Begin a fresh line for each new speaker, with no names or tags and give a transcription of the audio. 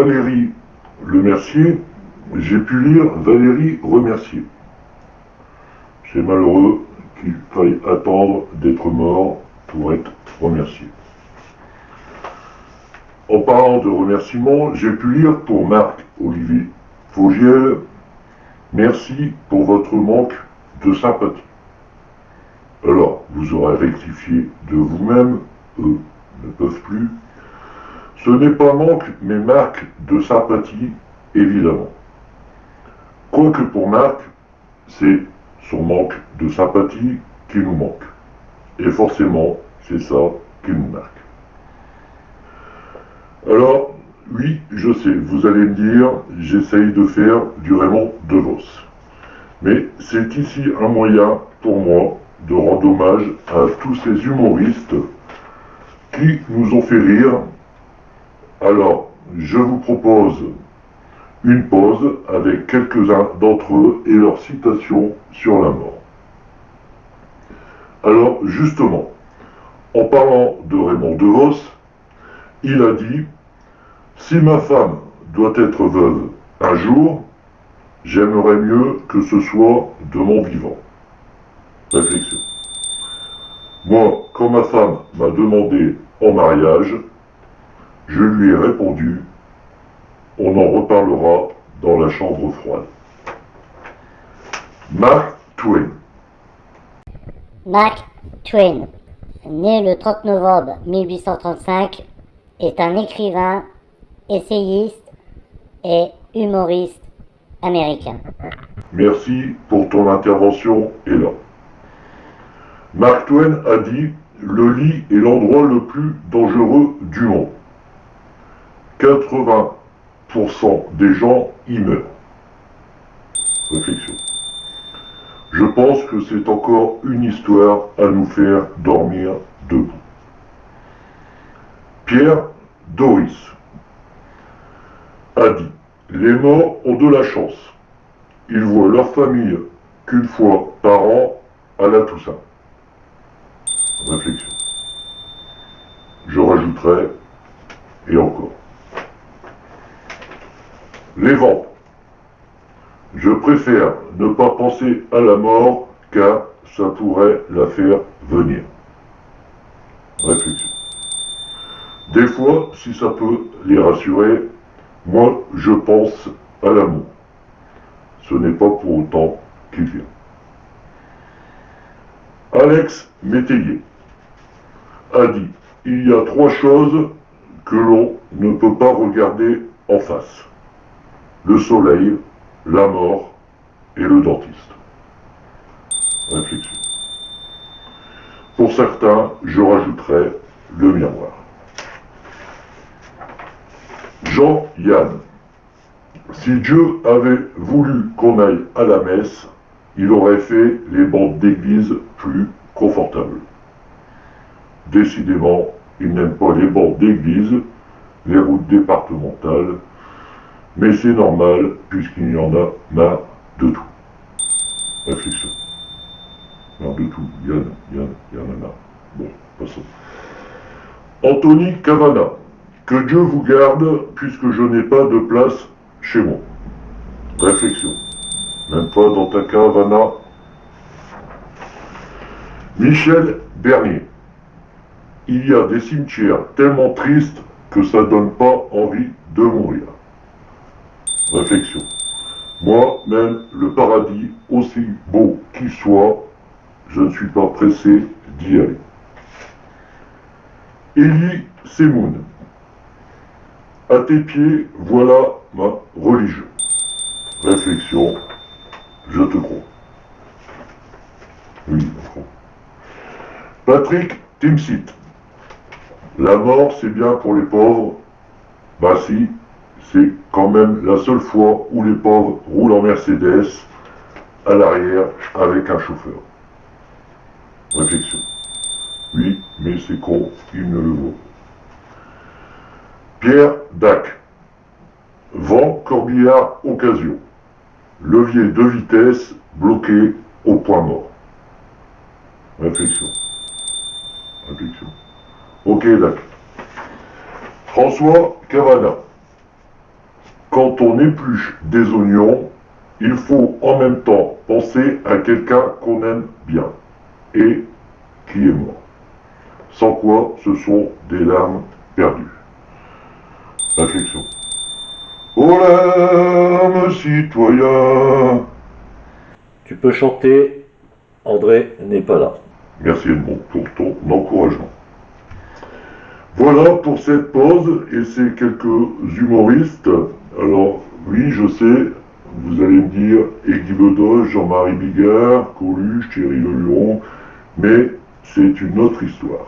Valérie Lemercier, j'ai pu lire Valérie Remercier. C'est malheureux qu'il faille attendre d'être mort pour être remercié. En parlant de remerciements, j'ai pu lire pour Marc-Olivier Fogiel, merci pour votre manque de sympathie. Alors, vous aurez rectifié de vous-même, eux ne peuvent plus. Ce n'est pas manque, mais marque de sympathie, évidemment. Quoique pour Marc, c'est son manque de sympathie qui nous manque. Et forcément, c'est ça qui nous marque. Alors, oui, je sais, vous allez me dire, j'essaye de faire du Raymond DeVos. Mais c'est ici un moyen pour moi de rendre hommage à tous ces humoristes qui nous ont fait rire. Alors, je vous propose une pause avec quelques-uns d'entre eux et leurs citations sur la mort. Alors, justement, en parlant de Raymond DeVos, il a dit « Si ma femme doit être veuve un jour, j'aimerais mieux que ce soit de mon vivant. » Réflexion. Moi, quand ma femme m'a demandé en mariage, je lui ai répondu « On en reparlera dans la chambre froide. » Mark Twain.
Mark Twain, né le 30 novembre 1835, est un écrivain, essayiste et humoriste américain.
Merci pour ton intervention, Ella. Mark Twain a dit « Le lit est l'endroit le plus dangereux du monde. 80% des gens y meurent. » Réflexion. Je pense que c'est encore une histoire à nous faire dormir debout. Pierre Doris a dit « Les morts ont de la chance. Ils voient leur famille qu'une fois par an à la Toussaint. » Réflexion. Je rajouterai « et encore ». Les vents. Je préfère ne pas penser à la mort car ça pourrait la faire venir. Réflexion. Des fois, si ça peut les rassurer, moi je pense à l'amour. Ce n'est pas pour autant qu'il vient. Alex Métayer a dit « Il y a 3 choses que l'on ne peut pas regarder en face. Le soleil, la mort et le dentiste. » Réflexion. Pour certains, je rajouterai le miroir. Jean-Yann. Si Dieu avait voulu qu'on aille à la messe, il aurait fait les bancs d'église plus confortables. Décidément, il n'aime pas les bancs d'église, les routes départementales, mais c'est normal puisqu'il y en a marre de tout. Réflexion. Marre de tout. Yann en a marre. Bon, passons. Anthony Cavana. Que Dieu vous garde puisque je n'ai pas de place chez moi. Réflexion. Même pas dans ta caravana. Michel Bernier. Il y a des cimetières tellement tristes que ça donne pas envie de mourir. Réflexion. Moi, même le paradis, aussi beau qu'il soit, je ne suis pas pressé d'y aller. Elie Semoun. À tes pieds, voilà ma religion. Réflexion. Je te crois. Oui, je crois. Patrick Timsit. La mort, c'est bien pour les pauvres. Bah si, c'est quand même la seule fois où les pauvres roulent en Mercedes à l'arrière avec un chauffeur. Réflexion. Oui, mais c'est con, il ne le vaut. Pierre Dac. Vent, corbillard, occasion. Levier de vitesse bloqué au point mort. Réflexion. Ok, Dac. François Cavana. quand on épluche des oignons, il faut en même temps penser à quelqu'un qu'on aime bien et qui est mort. Sans quoi, ce sont des larmes perdues. Réflexion. Aux larmes, citoyens.
Tu peux chanter, André n'est pas là.
Merci Edmond pour ton encouragement. Voilà pour cette pause et ces quelques humoristes. Alors, oui, je sais, vous allez me dire Aiguy Bedoche, Jean-Marie Bigard, Coluche, Thierry Leluron, mais c'est une autre histoire.